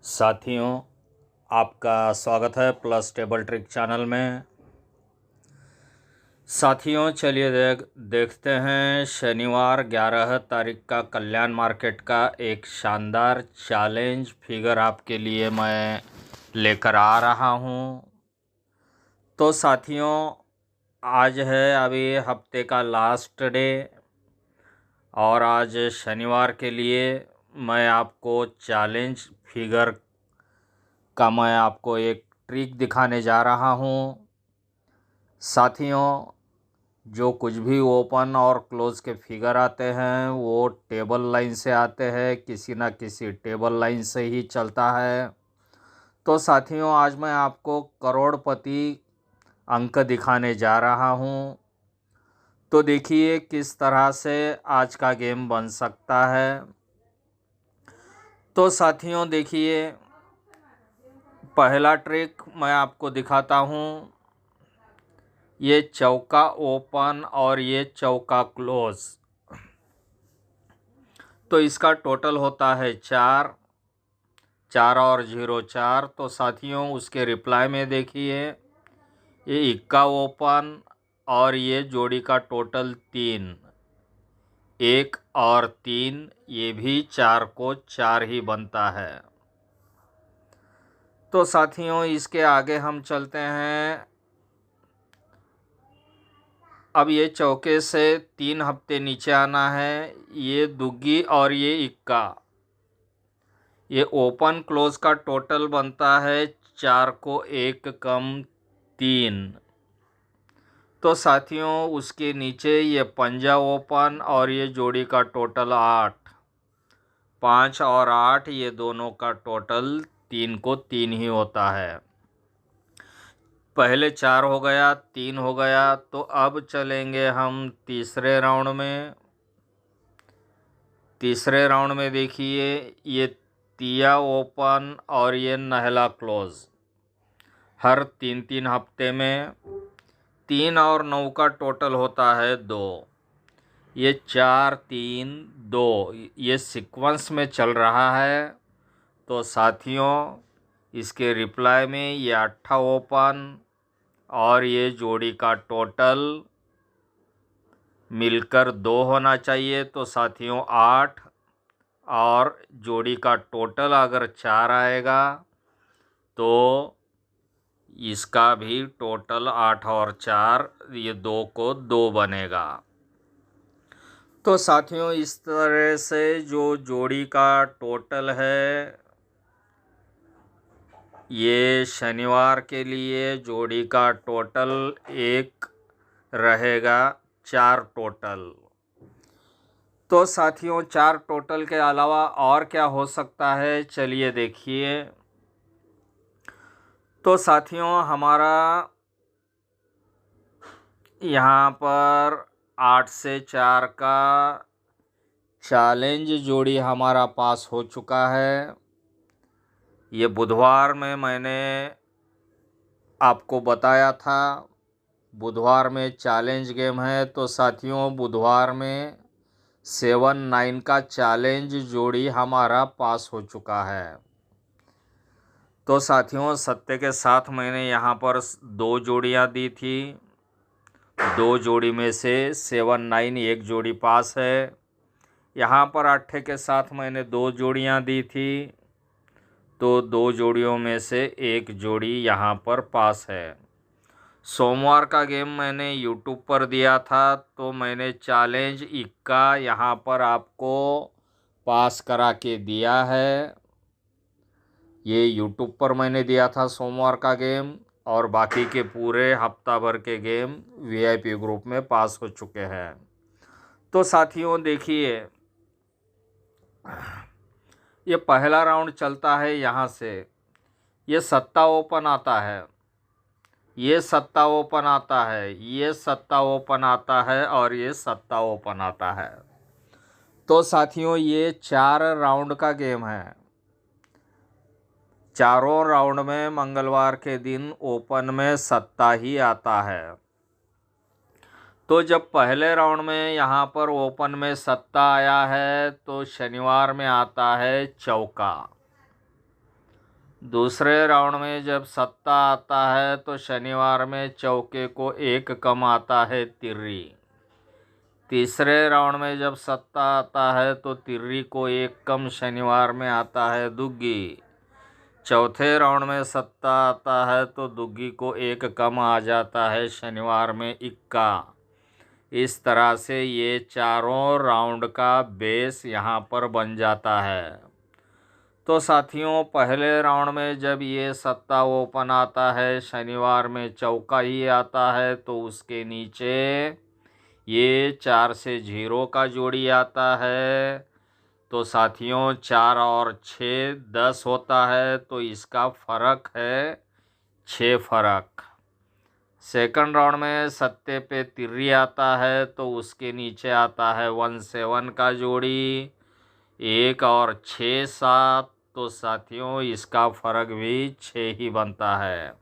साथियों, आपका स्वागत है प्लस टेबल ट्रिक चैनल में। साथियों, चलिए देखते हैं शनिवार 11 तारीख का कल्याण मार्केट का एक शानदार चैलेंज फिगर आपके लिए मैं लेकर आ रहा हूं। तो साथियों, आज है अभी हफ्ते का लास्ट डे और आज शनिवार के लिए मैं आपको चैलेंज फिगर का मैं आपको एक ट्रिक दिखाने जा रहा हूँ। साथियों, जो कुछ भी ओपन और क्लोज के फिगर आते हैं वो टेबल लाइन से आते हैं, किसी ना किसी टेबल लाइन से ही चलता है। तो साथियों, आज मैं आपको करोड़पति अंक दिखाने जा रहा हूँ। तो देखिए किस तरह से आज का गेम बन सकता है। तो साथियों देखिए, पहला ट्रिक मैं आपको दिखाता हूँ। ये चौका ओपन और ये चौका क्लोज, तो इसका टोटल होता है 4 और 0 4। तो साथियों उसके रिप्लाई में देखिए, ये इक्का ओपन और ये जोड़ी का टोटल 3, 1 और 3, ये भी 4 को 4 ही बनता है। तो साथियों इसके आगे हम चलते हैं। अब ये चौके से 3 हफ्ते नीचे आना है। ये दुग्गी और ये इक्का, ये ओपन क्लोज का टोटल बनता है 4 को 1 कम 3। तो साथियों उसके नीचे ये पंजा ओपन और ये जोड़ी का टोटल 8, 5 और 8, ये दोनों का टोटल 3 को 3 ही होता है। पहले 4 हो गया, 3 हो गया। तो अब चलेंगे हम तीसरे राउंड में। तीसरे राउंड में देखिए, ये तिया ओपन और ये नहला क्लोज। हर 3 हफ्ते में 3 और 9 का टोटल होता है 2। ये 4 3 2 ये सीक्वेंस में चल रहा है। तो साथियों इसके रिप्लाई में ये 8 ओपन और ये जोड़ी का टोटल मिलकर 2 होना चाहिए। तो साथियों 8 और जोड़ी का टोटल अगर 4 आएगा तो इसका भी टोटल 8 और 4, ये 2 को 2 बनेगा। तो साथियों इस तरह से जो जोड़ी का टोटल है, ये शनिवार के लिए जोड़ी का टोटल 1 रहेगा, 4 टोटल। तो साथियों 4 टोटल के अलावा और क्या हो सकता है, चलिए देखिए। तो साथियों हमारा यहाँ पर 8 से 4 का चैलेंज जोड़ी हमारा पास हो चुका है। ये बुधवार में मैंने आपको बताया था, बुधवार में चैलेंज गेम है। तो साथियों बुधवार में 7 9 का चैलेंज जोड़ी हमारा पास हो चुका है। तो साथियों सत्य के साथ मैंने यहाँ पर 2 जोड़ियाँ दी थी। 2 जोड़ी में से 7 9 एक जोड़ी पास है। यहाँ पर 8 के साथ मैंने 2 जोड़ियाँ दी थी। तो 2 जोड़ियों में से एक जोड़ी यहाँ पर पास है। सोमवार का गेम मैंने यूट्यूब पर दिया था, तो मैंने चैलेंज इक्का यहाँ पर आपको पास करा के दिया है। ये यूट्यूब पर मैंने दिया था सोमवार का गेम, और बाकी के पूरे हफ्ता भर के गेम वीआईपी ग्रुप में पास हो चुके हैं। तो साथियों देखिए, ये पहला राउंड चलता है यहाँ से। ये सत्ता ओपन आता है, ये सत्ता ओपन आता है, ये सत्ता ओपन आता है और ये सत्ता ओपन आता है। तो साथियों ये 4 राउंड का गेम है। चारों राउंड में मंगलवार के दिन ओपन में सत्ता ही आता है। तो जब पहले राउंड में यहाँ पर ओपन में सत्ता आया है, तो शनिवार में आता है चौका। दूसरे राउंड में जब सत्ता आता है तो शनिवार में चौके को एक कम आता है तिर्री। तीसरे राउंड में जब सत्ता आता है तो तिर्री को एक कम शनिवार में आता है दुग्गी। चौथे राउंड में सत्ता आता है तो दुग्गी को एक कम आ जाता है शनिवार में इक्का। इस तरह से ये चारों राउंड का बेस यहाँ पर बन जाता है। तो साथियों, पहले राउंड में जब ये सत्ता ओपन आता है, शनिवार में चौका ही आता है, तो उसके नीचे ये 4 से 0 का जोड़ी आता है। तो साथियों, 4 और 6 10 होता है, तो इसका फर्क है 6 फर्क। सेकंड राउंड में सत्ते पे तिर्री आता है तो उसके नीचे आता है 1 से 1 का जोड़ी, 1 और 6 7, तो साथियों इसका फर्क भी 6 ही बनता है।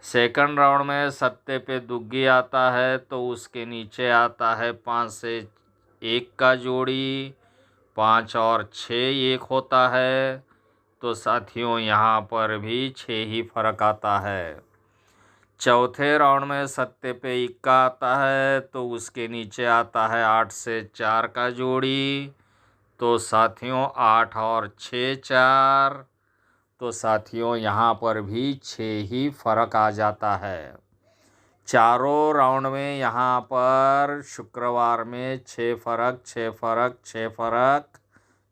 सेकंड राउंड में सत्ते पे दुग्गी आता है तो उसके नीचे आता है 5 से 1 का जोड़ी, 5 और 6 1 होता है, तो साथियों यहाँ पर भी 6 ही फर्क आता है। चौथे राउंड में सत्ते पे इक्का आता है तो उसके नीचे आता है 8 से 4 का जोड़ी, तो साथियों 8 और 6 4, तो साथियों यहाँ पर भी 6 ही फर्क आ जाता है। चारों राउंड में यहाँ पर शुक्रवार में 6 फर्क 6 फर्क 6 फर्क,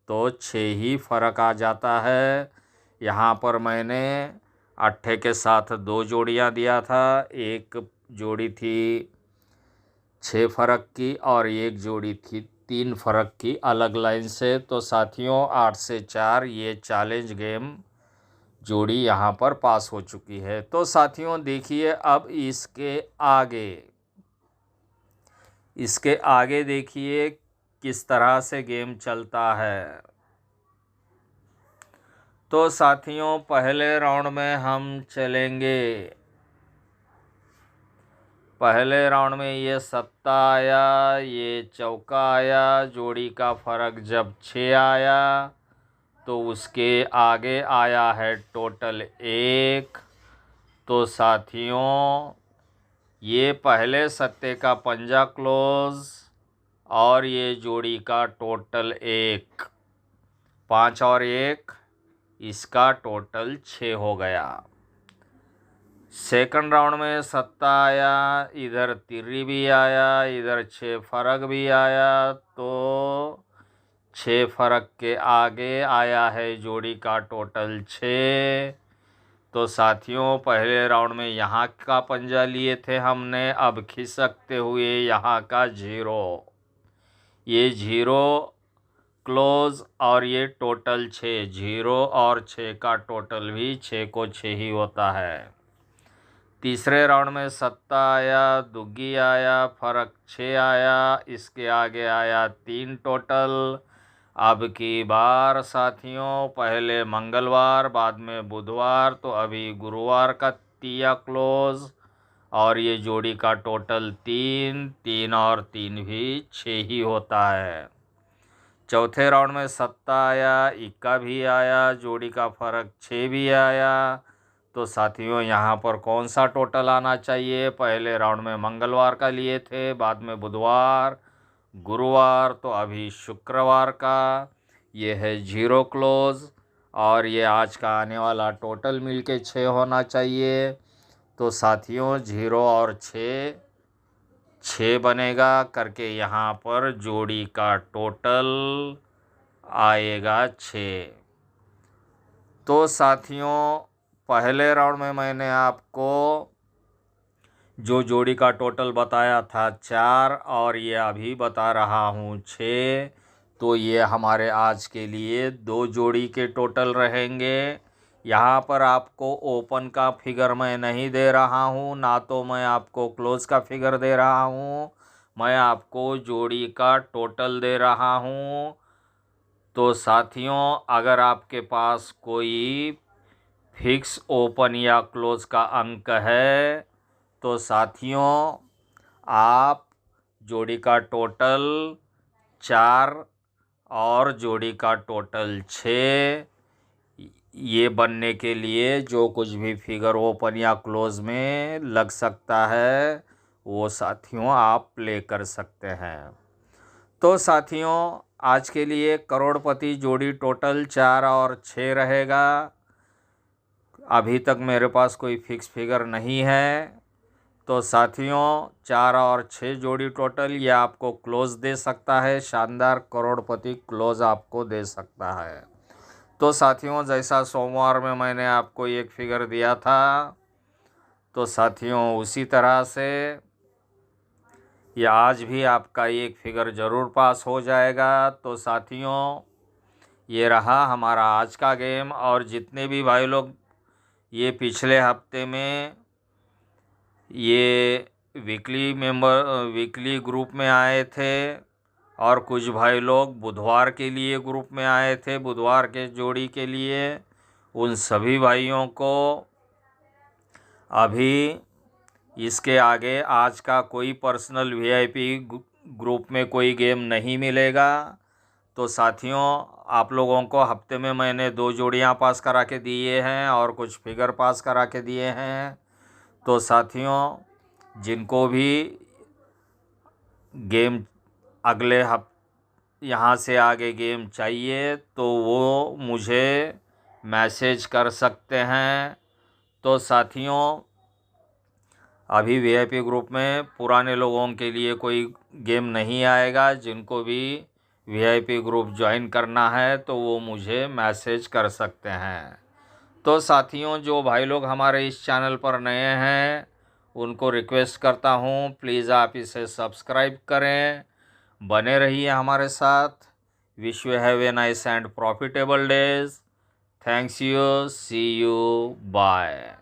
तो 6 ही फर्क आ जाता है। यहाँ पर मैंने अट्ठे के साथ 2 जोड़ियाँ दिया था, एक जोड़ी थी 6 फर्क की और एक जोड़ी थी 3 फर्क की अलग लाइन से। तो साथियों 8 से 4 ये चैलेंज गेम जोड़ी यहाँ पर पास हो चुकी है। तो साथियों देखिए, अब इसके आगे देखिए किस तरह से गेम चलता है। तो साथियों पहले राउंड में हम चलेंगे। पहले राउंड में ये सत्ता आया, ये चौका आया, जोड़ी का फर्क जब 6 आया तो उसके आगे आया है टोटल 1। तो साथियों ये पहले सत्ते का पंजा क्लोज और ये जोड़ी का टोटल 1, 5 और 1, इसका टोटल 6 हो गया। सेकंड राउंड में सत्ता आया, इधर तिर्री भी आया, इधर 6 फर्क भी आया, तो 6 फर्क के आगे आया है जोड़ी का टोटल 6। तो साथियों पहले राउंड में यहाँ का पंजा लिए थे हमने, अब खिसकते हुए यहाँ का 0, ये 0 क्लोज और ये टोटल 6, 0 और 6 का टोटल भी 6 को 6 ही होता है। तीसरे राउंड में सत्ता आया, दुग्गी आया, फर्क 6 आया, इसके आगे आया 3 टोटल। अब की बार साथियों पहले मंगलवार बाद में बुधवार, तो अभी गुरुवार का तिया क्लोज और ये जोड़ी का टोटल 3, 3 और 3 भी 6 ही होता है। चौथे राउंड में सत्ता आया, इक्का भी आया, जोड़ी का फर्क 6 भी आया। तो साथियों यहाँ पर कौन सा टोटल आना चाहिए? पहले राउंड में मंगलवार का लिए थे, बाद में बुधवार, गुरुवार, तो अभी शुक्रवार का ये है 0 क्लोज और ये आज का आने वाला टोटल मिलके 6 होना चाहिए। तो साथियों 0 और 6 बनेगा करके यहाँ पर जोड़ी का टोटल आएगा 6। तो साथियों पहले राउंड में मैंने आपको जो जोड़ी का टोटल बताया था 4 और ये अभी बता रहा हूँ 6, तो ये हमारे आज के लिए 2 जोड़ी के टोटल रहेंगे। यहाँ पर आपको ओपन का फिगर मैं नहीं दे रहा हूँ, ना तो मैं आपको क्लोज का फिगर दे रहा हूँ, मैं आपको जोड़ी का टोटल दे रहा हूँ। तो साथियों अगर आपके पास कोई फिक्स ओपन या क्लोज का अंक है तो साथियों आप जोड़ी का टोटल 4 और जोड़ी का टोटल 6 ये बनने के लिए जो कुछ भी फिगर ओपन या क्लोज में लग सकता है वो साथियों आप प्ले कर सकते हैं। तो साथियों आज के लिए करोड़पति जोड़ी टोटल 4 और 6 रहेगा। अभी तक मेरे पास कोई फिक्स फिगर नहीं है। तो साथियों 4 और 6 जोड़ी टोटल ये आपको क्लोज दे सकता है, शानदार करोड़पति क्लोज आपको दे सकता है। तो साथियों जैसा सोमवार में मैंने आपको एक फिगर दिया था, तो साथियों उसी तरह से ये आज भी आपका एक फिगर ज़रूर पास हो जाएगा। तो साथियों ये रहा हमारा आज का गेम। और जितने भी भाई लोग ये पिछले हफ्ते में ये वीकली ग्रुप में आए थे और कुछ भाई लोग बुधवार के लिए ग्रुप में आए थे, बुधवार के जोड़ी के लिए, उन सभी भाइयों को अभी इसके आगे आज का कोई पर्सनल वीआईपी ग्रुप में कोई गेम नहीं मिलेगा। तो साथियों आप लोगों को हफ्ते में मैंने 2 जोड़ियां पास करा के दिए हैं और कुछ फिगर पास करा के दिए हैं। तो साथियों जिनको भी गेम अगले यहाँ से आगे गेम चाहिए तो वो मुझे मैसेज कर सकते हैं। तो साथियों अभी वीआईपी ग्रुप में पुराने लोगों के लिए कोई गेम नहीं आएगा। जिनको भी वीआईपी ग्रुप ज्वाइन करना है तो वो मुझे मैसेज कर सकते हैं। तो साथियों जो भाई लोग हमारे इस चैनल पर नए हैं उनको रिक्वेस्ट करता हूँ प्लीज़ आप इसे सब्सक्राइब करें, बने रहिए हमारे साथ। Wish you have a nice and profitable days. Thanks you, see you, bye.